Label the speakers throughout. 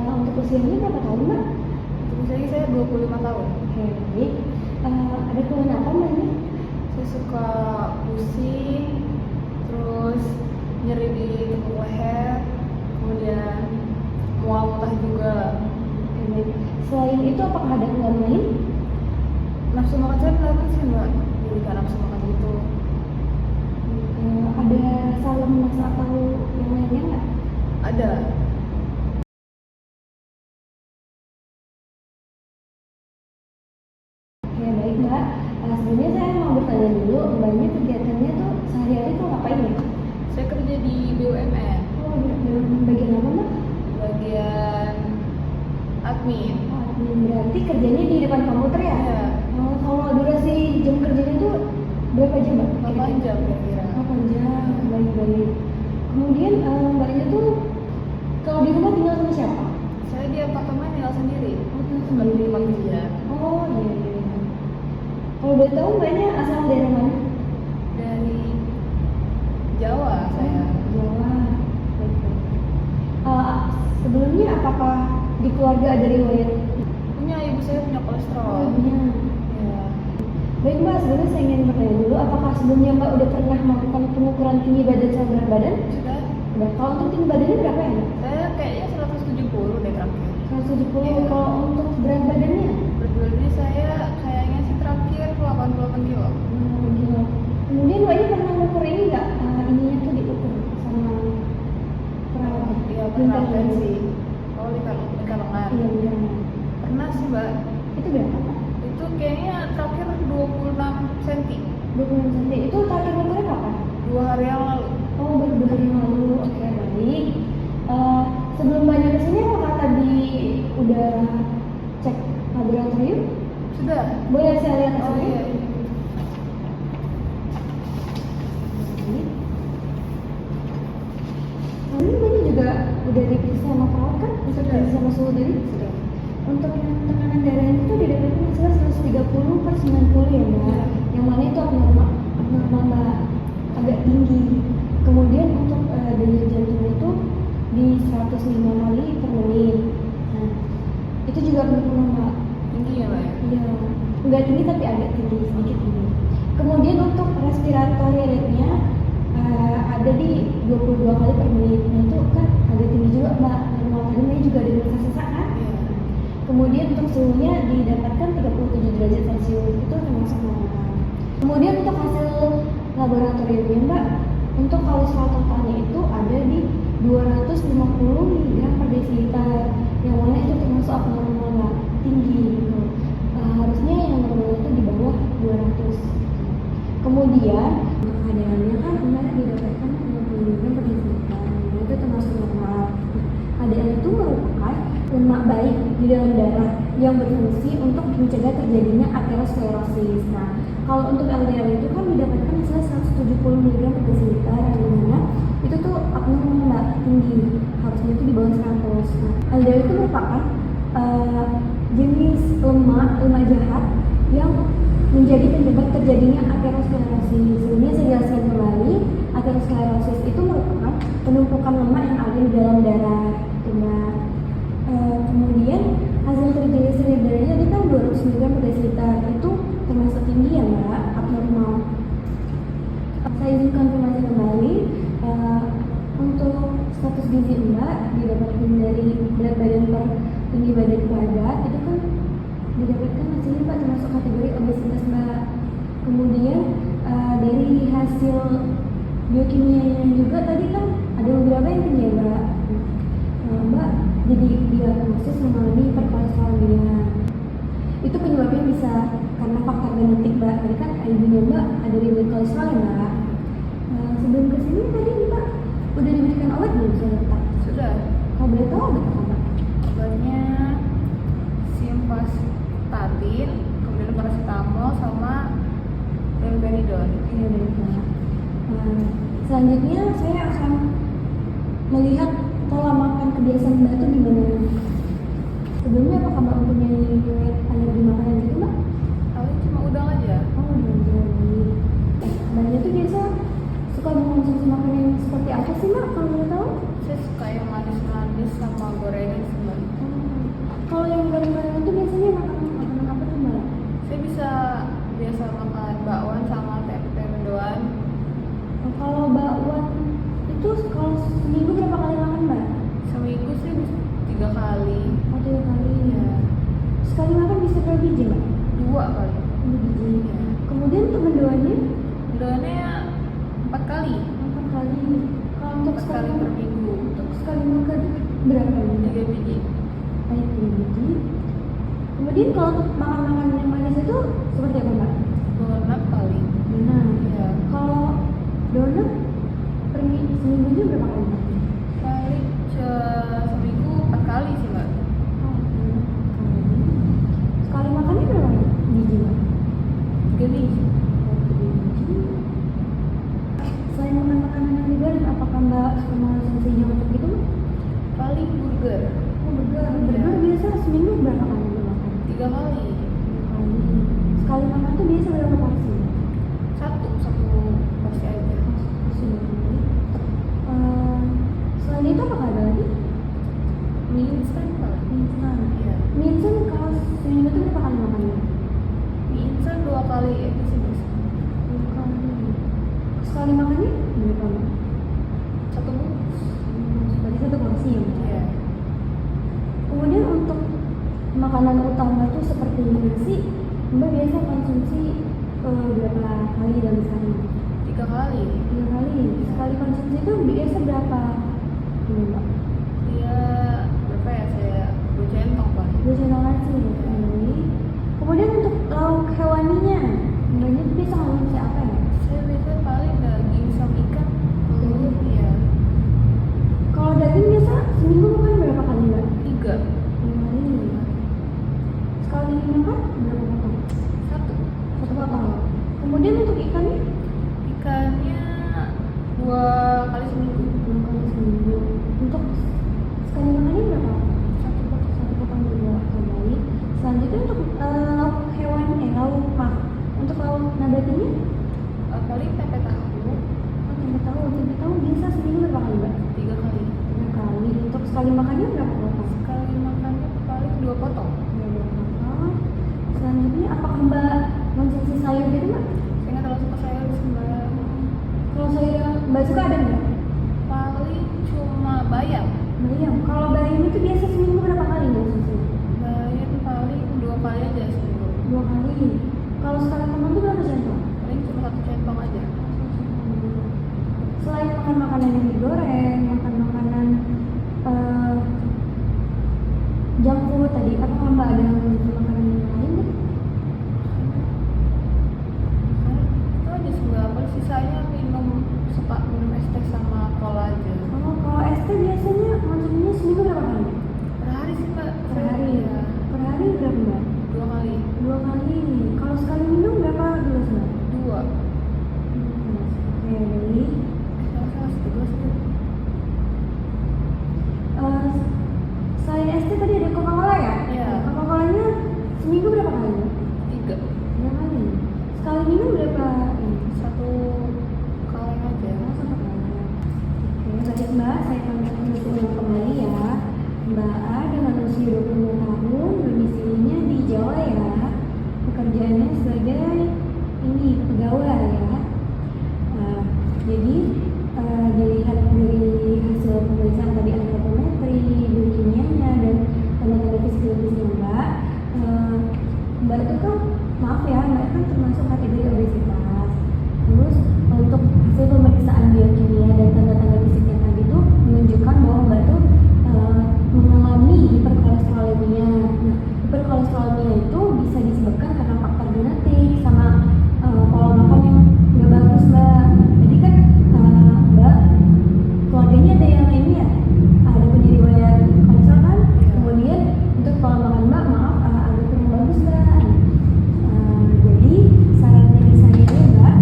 Speaker 1: Untuk usianya berapa tahun Mbak?
Speaker 2: Untuk usianya saya 25 tahun.
Speaker 1: Oke, baik. Ada keluhan apa Mbak ini?
Speaker 2: Saya suka pusing, terus nyeri di tengkuk leher, kemudian mual muntah juga.
Speaker 1: Oke, baik. Selain itu apakah ada keluhan lain?
Speaker 2: Nafsu makan saya kelihatan sih Mbak, jadi kan nafsu makan gitu.
Speaker 1: Ada salah masak atau yang lainnya nggak?
Speaker 2: Ada.
Speaker 1: Oke, baik Mbak. Sebelumnya saya mau bertanya dulu, Mbaknya kegiatannya tuh sehari-hari tuh ngapain ya?
Speaker 2: Saya kerja di BUMN,
Speaker 1: Oh, bagian apa Mbak?
Speaker 2: bagian admin.
Speaker 1: Oh, admin. Berarti kerjanya di depan komputer ya?
Speaker 2: Iya.
Speaker 1: Kalau durasi jam kerjanya tuh berapa jam Mbak?
Speaker 2: 8 jam kira-kira.
Speaker 1: 8 jam, baik-baik. Kemudian Mbaknya tuh kalau di rumah tinggal sama siapa?
Speaker 2: Saya di apartemen tinggal sendiri.
Speaker 1: Oh, tinggal
Speaker 2: Bukan di
Speaker 1: sendiri.
Speaker 2: tempat kerja.
Speaker 1: Oh, iya, iya. Kalau boleh tahu Mbaknya asal dari mana?
Speaker 2: Dari Jawa saya.
Speaker 1: Jawa. Baik-baik. Sebelumnya apakah di keluarga ada riwayat?
Speaker 2: Punya ibu saya punya kolesterol.
Speaker 1: Punya.
Speaker 2: Ya.
Speaker 1: Baik Mbak, sebelumnya saya ingin bertanya dulu, apakah sebelumnya Mbak udah pernah melakukan pengukuran tinggi badan sama berat badan?
Speaker 2: Sudah.
Speaker 1: Udah. Kalau untuk tinggi badannya berapa ya Mbak?
Speaker 2: Saya kayaknya 170 deh terakhir.
Speaker 1: 170.
Speaker 2: Iya.
Speaker 1: Kalau untuk berat badannya?
Speaker 2: Berat badannya saya kayaknya sih terakhir 88 kilo.
Speaker 1: Gila. Kemudian Mbaknya pernah ngukur ini nggak? Ininya tuh diukur sama perawat?
Speaker 2: Iya pernah sih. Oh di Kalongan.
Speaker 1: Iya, benar.
Speaker 2: Pernah sih Mbak.
Speaker 1: Itu berapa Mbak?
Speaker 2: Itu kayaknya terakhir 26 cm.
Speaker 1: 26 cm. Itu terakhir ngukurnya kapan?
Speaker 2: 2 hari yang lalu.
Speaker 1: Oh, baru 2 hari yang lalu. Oke, baik. Sebelum Mbaknya kesini apakah tadi udah cek laboratorium?
Speaker 2: Sudah.
Speaker 1: Boleh saya lihat
Speaker 2: Oh
Speaker 1: hasilnya?
Speaker 2: iya.
Speaker 1: Ini Mbaknya juga udah diperiksa sama perawat kan? Untuk
Speaker 2: Sudah.
Speaker 1: diperiksa sama suhu tadi?
Speaker 2: Sudah.
Speaker 1: Untuk yang tekanan darah itu didapatkan hasilnya 130/90 ya Mbak.
Speaker 2: Iya.
Speaker 1: Yang mana itu abnormal Mbak, agak tinggi. Kemudian untuk denyut jantungnya itu di 105 kali per menit. Nah, itu juga abnormal Mbak.
Speaker 2: Tinggi ya Mbak ya?
Speaker 1: Iya, nggak tinggi tapi agak tinggi, sedikit tinggi. Kemudian untuk respiratory rate-nya ada di 22 kali per menit. Nah itu kan agak tinggi juga Mbak. Normal tadi Mbak juga ada rasa sesak kan?
Speaker 2: Iya.
Speaker 1: Kemudian untuk suhunya didapatkan 37 derajat Celcius, itu termasuk normal. Kemudian untuk hasil laboratoriumnya Mbak, untuk kolesterol totalnya itu ada di 250 mg per desiliter, yang mana itu termasuk abnormal Mbak, tinggi gitu. Harusnya yang normal itu di bawah 200. Kemudian HDL-nya kan Mbak didapatkan 60 mg per desiliter, yang itu termasuk normal. HDL itu merupakan lemak baik di dalam darah yang berfungsi untuk mencegah terjadinya aterosklerosis. Nah, kalau untuk LDL itu kan didapatkan hasilnya 170 mg per desiliter, yang mana itu tuh abnormal Mbak, tinggi, harusnya itu di bawah 100. Nah, LDL itu merupakan jenis lemak jahat yang menjadi penyebab terjadinya aterosklerosis. Sebelumnya saya jelaskan kembali, aterosklerosis itu merupakan penumpukan lemak yang ada di dalam darah, Mbak. Kemudian hasil triglyceride darahnya tadi kan 200 mg per desiliter, itu termasuk tinggi ya Mbak, abnormal. Saya izin konfirmasi kembali, untuk status gizi Mbak didapatkan dari berat badan per tinggi badan kuadrat, itu kan didapatkan hasilnya Mbak termasuk kategori obesitas Mbak. Kemudian dari hasil biokimianya juga tadi kan ada beberapa yang tinggi ya Mbak. Mbak jadi diagnosis mengalami hiperkolesterolemia. Itu penyebabnya bisa karena faktor genetik Mbak. Tadi kan ibunya Mbak ada riwayat kolesterol ya Mbak. Sebelum kesini tadi Mbak udah diberikan obat belum dokter?
Speaker 2: Sudah.
Speaker 1: Kalau boleh tahu obat apa Mbak?
Speaker 2: Obatnya simvastatin, kemudian paracetamol sama remperidon.
Speaker 1: Iya baik Mbak. Selanjutnya saya akan melihat pola makan kebiasaan Mbak itu gimana. Sebelumnya apakah Mbak mempunyai riwayat alergi makanan gitu Mbak?
Speaker 2: Paling cuma udang aja.
Speaker 1: Oh udah jadi. Mbaknya tuh biasa suka mengonsumsi makanan yang seperti apa sih Mbak kalau boleh tahu?
Speaker 2: Saya suka yang manis-manis sama gorengan
Speaker 1: bisa berapa biji mbak?
Speaker 2: 2 kali.
Speaker 1: 2 biji.
Speaker 2: Ya.
Speaker 1: Kemudian untuk mendoannya
Speaker 2: Mendoannya 4 kali.
Speaker 1: 4 kali. Kalau untuk
Speaker 2: 4 kali per minggu.
Speaker 1: untuk sekali makan berapa ini?
Speaker 2: 3 biji.
Speaker 1: Baik, 3 biji. Kemudian kalau untuk makan yang manis itu seperti apa mbak?
Speaker 2: Donat kali.
Speaker 1: Donat.
Speaker 2: Ya.
Speaker 1: Kalau donat seminggu itu berapa kali mbak?
Speaker 2: Paling seminggu 4 kali sih mbak.
Speaker 1: Oh, sekali makannya berapa biji mbak?
Speaker 2: 3 biji.
Speaker 1: Selain makan makanan yang digoreng, apakah mbak suka mengonsumsi junk food gitu?
Speaker 2: Paling burger
Speaker 1: Oh, burger biasa seminggu berapa kali mbak makan?
Speaker 2: 3 kali.
Speaker 1: 3 kali. Sekali makan tuh biasa berapa porsi?
Speaker 2: Satu porsi aja.
Speaker 1: Porsi. Selain itu apakah ada lagi?
Speaker 2: Mie instan kali.
Speaker 1: Mie instan.
Speaker 2: Iya.
Speaker 1: Mie instan kalau seminggu itu berapa kali makannya?
Speaker 2: Mie instan 2 kali itu sih biasa.
Speaker 1: 2 kali. Sekali makannya berapa mbak?
Speaker 2: 1 bungkus.
Speaker 1: Berarti 1 porsi ya mbak?
Speaker 2: Iya.
Speaker 1: Kemudian untuk makanan utama tuh seperti nasi, mbak biasa konsumsi berapa kali dalam sehari?
Speaker 2: 3 kali.
Speaker 1: 3 kali. Sekali konsumsi itu biasa berapa? Ini mbak?
Speaker 2: Dia berapa ya, saya 2 centong paling.
Speaker 1: 2 sendok nasi. Kemudian untuk lauk hewaninya, mbaknya tuh biasa konsumsi apa ya?
Speaker 2: Saya biasanya paling daging sama ikan. Iya.
Speaker 1: Kalau daging biasa seminggu makan berapa kali mbak?
Speaker 2: 3.
Speaker 1: 5 kali. Sekali makan berapa potong? 1 potong. Kemudian untuk ikannya?
Speaker 2: Ikannya 2 kali seminggu.
Speaker 1: 2 kali seminggu. Untuk sekali makannya berapa? 1 potong juga kembali. Selanjutnya untuk lauk hewan, untuk lauk nabatinya?
Speaker 2: Paling tempe tahu
Speaker 1: Tempe tahu biasa seminggu berapa kali mbak?
Speaker 2: 3 kali.
Speaker 1: 3 kali. Untuk sekali makannya berapa potong?
Speaker 2: Sekali makannya paling 2 potong.
Speaker 1: Ya, 2 potong. Selanjutnya apakah mbak konsumsi sayur gitu mbak?
Speaker 2: Saya nggak terlalu suka sayur sih mbak.
Speaker 1: Kalau sayur yang mbak suka ada nggak?
Speaker 2: Paling cuma bayam.
Speaker 1: Bayam. Kalau bayam itu biasa seminggu berapa kali mbak konsumsi?
Speaker 2: Bayam paling 2 kali aja seminggu.
Speaker 1: 2 kali. Kalau sekali makan itu berapa centong?
Speaker 2: Paling cuma 1 centong aja.
Speaker 1: Selain makan makanan yang digoreng, makan makanan junk food tadi, apakah mbak ada makanan yang lain nggak?
Speaker 2: Itu aja sih mbak. Paling sisanya suka minum es teh sama cola aja.
Speaker 1: Kalau es teh biasanya konsumsinya seminggu berapa kali?
Speaker 2: Per hari sih mbak.
Speaker 1: Per hari.
Speaker 2: Ya.
Speaker 1: Per hari berapa mbak?
Speaker 2: 2 kali.
Speaker 1: 2 kali. Kalau sekali minum berapa gelas mbak?
Speaker 2: 2.
Speaker 1: Oke, baik.
Speaker 2: Salah 11 tuh.
Speaker 1: Selain es teh tadi ada Coca-Cola ya?
Speaker 2: Iya.
Speaker 1: Coca-Colanya seminggu berapa kali?
Speaker 2: 3.
Speaker 1: 3 kali. Sekali minum berapa ini?
Speaker 2: 1 kaleng aja.
Speaker 1: Oke, baik mbak, saya akan ulang kembali ya. Mbak A dengan usia 25 tahun, domisilinya di Jawa ya. Pekerjaannya sebagai pegawai ya. Jadi dilihat dari hasil pemeriksaan tadi antropometri, biokimianya dan tanda-tanda fisiologisnya mbak itu kan maaf ya, mbak kan termasuk kategori obesitas. Terus untuk hasil pemeriksaan biokimia dan tanda-tanda fisiknya tadi tuh menunjukkan bahwa mbak tuh mengalami hiperkolesterolemia. Nah, hiperkolesterolemia itu bisa disebabkan karena faktor genetik sama pola makan yang nggak bagus mbak. Jadi kan mbak keluarganya ada yang ini ya, ada punya riwayat kolesterol kan? Kemudian untuk pola makan mbak maaf agak kurang bagus mbak. Jadi saran dari saya ini mbak,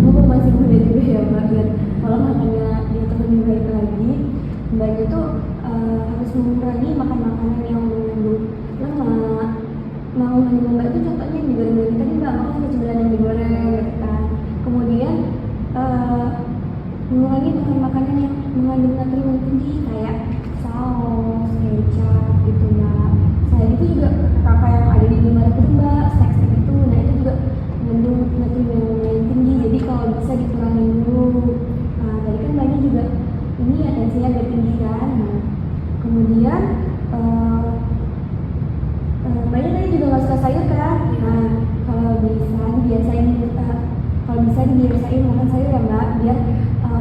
Speaker 1: mumpung masih muda juga ya mbak, biar pola makannya dia lebih baik lagi, mbak itu harus mengurangi makan makanan yang mengandung lemak. Mengandung mbak itu contohnya yang digoreng tadi mbak, makan kecemilan yang digoreng gitu kan. Kemudian mengurangi makan makanan yang mengandung natrium tinggi kayak saus, kecap gitu mbak. Selain itu juga kakak yang ada di Indomaret itu mbak, snack-snack itu, nah itu juga mengandung natrium yang lumayan tinggi. Jadi kalau bisa dikurangi dulu. Tadi kan mbaknya juga ini ya tensinya agak tinggi kan. Nah, kemudian mbaknya tadi juga nggak suka sayur kan? Nah, kalau bisa dibiasain makan sayur ya Mbak, biar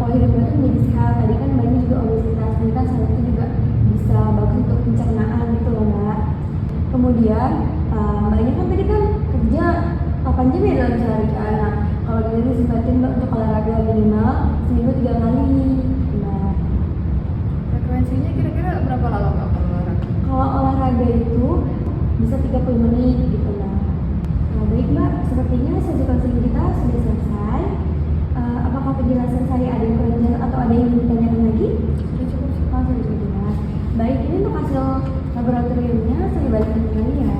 Speaker 1: pola hidup Mbak tuh menjadi sehat. Tadi kan Mbaknya juga obesitas, jadi kan sayur itu juga bisa bagus untuk pencernaan gitu loh Mbak. Kemudian Mbaknya kan tadi kan kerja 8 jam ya dalam sehari kan. Nah, kalau gitu disempatin Mbak untuk olahraga minimal seminggu 3 kali Mbak.
Speaker 2: Frekuensinya kira-kira berapa lama Mbak kalau olahraga?
Speaker 1: Kalau olahraga itu bisa 30 menit gitu Mbak. Nah, baik Mbak, sepertinya sesi konseling kita sudah selesai. Apakah penjelasan saya ada yang kurang jelas atau ada yang ingin ditanyakan lagi?
Speaker 2: Sudah cukup sih.
Speaker 1: Oh, sudah cukup jelas. Baik, ini untuk hasil laboratoriumnya saya balikkan kembali ya.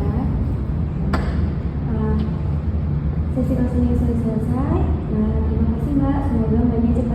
Speaker 1: Sesi konseling sudah selesai. Nah, terima kasih Mbak, semoga Mbaknya cepat